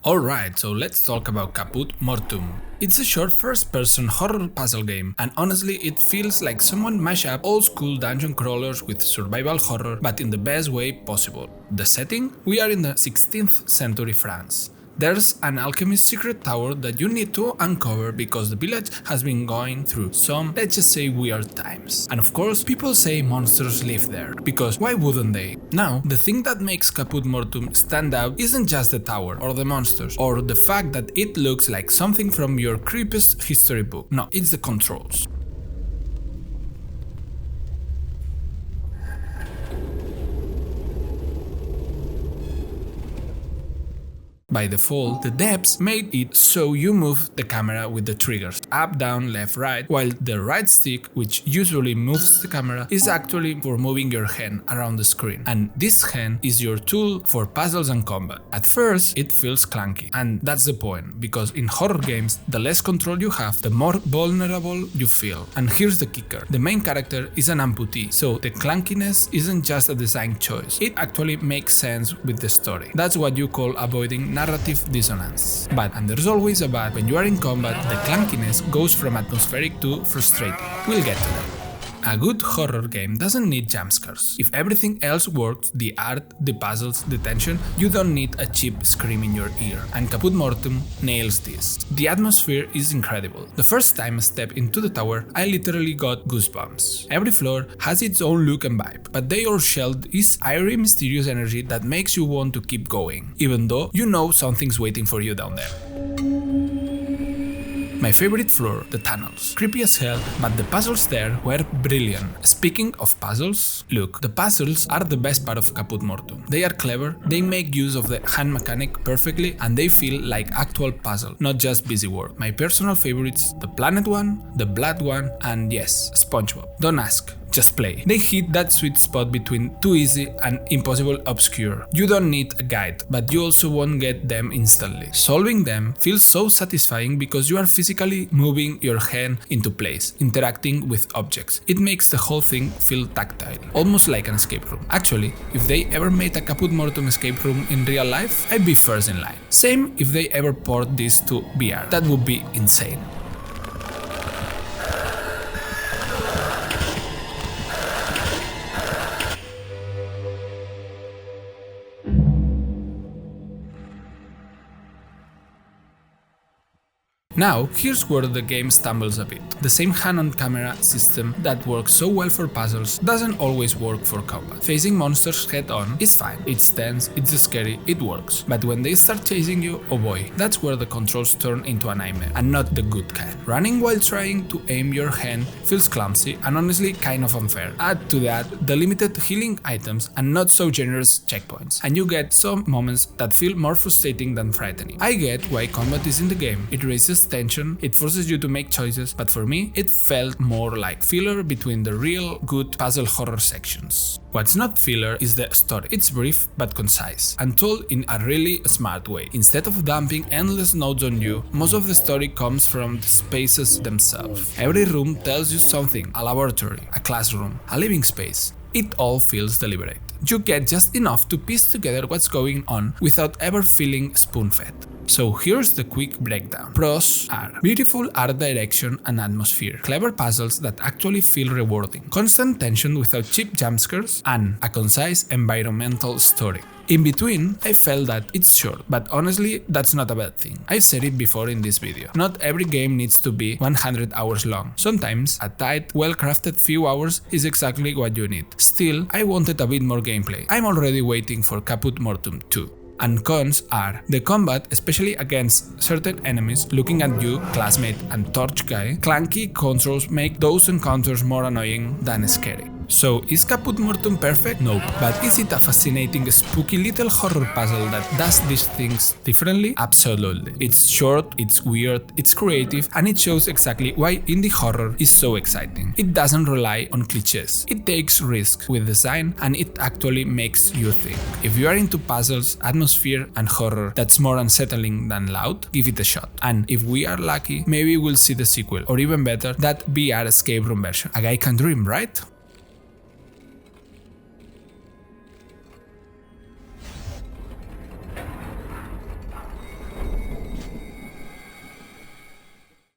Alright, so let's talk about Caput Mortum. It's a short first-person horror puzzle game, and honestly it feels like someone mashed up old-school dungeon crawlers with survival horror, but in the best way possible. The setting? We are in the 16th century France. There's an alchemist's secret tower that you need to uncover because the village has been going through some, let's just say, weird times. And of course, people say monsters live there, because why wouldn't they? Now, the thing that makes Caput Mortum stand out isn't just the tower, or the monsters, or the fact that it looks like something from your creepiest history book. No, it's the controls. By default, the depths made it so you move the camera with the triggers up, down, left, right, while the right stick, which usually moves the camera, is actually for moving your hand around the screen. And this hand is your tool for puzzles and combat. At first, it feels clunky, and that's the point, because in horror games, the less control you have, the more vulnerable you feel. And here's the kicker. The main character is an amputee, so the clunkiness isn't just a design choice. It actually makes sense with the story. That's what you call avoiding narrative dissonance. But, and there's always a but, when you are in combat, the clunkiness goes from atmospheric to frustrating. We'll get to that. A good horror game doesn't need jumpscares. If everything else works, the art, the puzzles, the tension, you don't need a cheap scream in your ear. And Caput Mortum nails this. The atmosphere is incredible. The first time I stepped into the tower, I literally got goosebumps. Every floor has its own look and vibe, but they all shell this eerie, mysterious energy that makes you want to keep going, even though you know something's waiting for you down there. My favorite floor, the tunnels. Creepy as hell, but the puzzles there were brilliant. Speaking of puzzles, look, the puzzles are the best part of Caput Mortum. They are clever, they make use of the hand mechanic perfectly, and they feel like actual puzzle, not just busy work. My personal favorites, the planet one, the blood one, and yes, SpongeBob. Don't ask. Just play. They hit that sweet spot between too easy and impossible obscure. You don't need a guide, but you also won't get them instantly. Solving them feels so satisfying because you are physically moving your hand into place, interacting with objects. It makes the whole thing feel tactile, almost like an escape room. Actually, if they ever made a Caput Mortum escape room in real life, I'd be first in line. Same if they ever port this to VR. That would be insane. Now, here's where the game stumbles a bit. The same hand-on camera system that works so well for puzzles doesn't always work for combat. Facing monsters head-on is fine. It's tense, it's scary, it works. But when they start chasing you, oh boy, that's where the controls turn into a nightmare, and not the good kind. Running while trying to aim your hand feels clumsy and honestly kind of unfair. Add to that the limited healing items and not so generous checkpoints, and you get some moments that feel more frustrating than frightening. I get why combat is in the game. It raises tension, it forces you to make choices, but for me, it felt more like filler between the real good puzzle horror sections. What's not filler is the story. It's brief but concise, and told in a really smart way. Instead of dumping endless notes on you, most of the story comes from the spaces themselves. Every room tells you something, a laboratory, a classroom, a living space. It all feels deliberate. You get just enough to piece together what's going on without ever feeling spoon-fed. So here's the quick breakdown. Pros are beautiful art direction and atmosphere, clever puzzles that actually feel rewarding, constant tension without cheap jumpscares, and a concise environmental story. In between, I felt that it's short, but honestly, that's not a bad thing. I've said it before in this video. Not every game needs to be 100 hours long. Sometimes, a tight, well-crafted few hours is exactly what you need. Still, I wanted a bit more gameplay. I'm already waiting for Caput Mortum 2. And cons are the combat, especially against certain enemies looking at you, classmate and torch guy. Clunky controls make those encounters more annoying than scary. So, is Caput Mortum perfect? Nope. But is it a fascinating, spooky little horror puzzle that does these things differently? Absolutely. It's short, it's weird, it's creative, and it shows exactly why indie horror is so exciting. It doesn't rely on cliches. It takes risks with design, and it actually makes you think. If you are into puzzles, atmosphere, and horror that's more unsettling than loud, give it a shot. And if we are lucky, maybe we'll see the sequel, or even better, that VR escape room version. A guy can dream, right?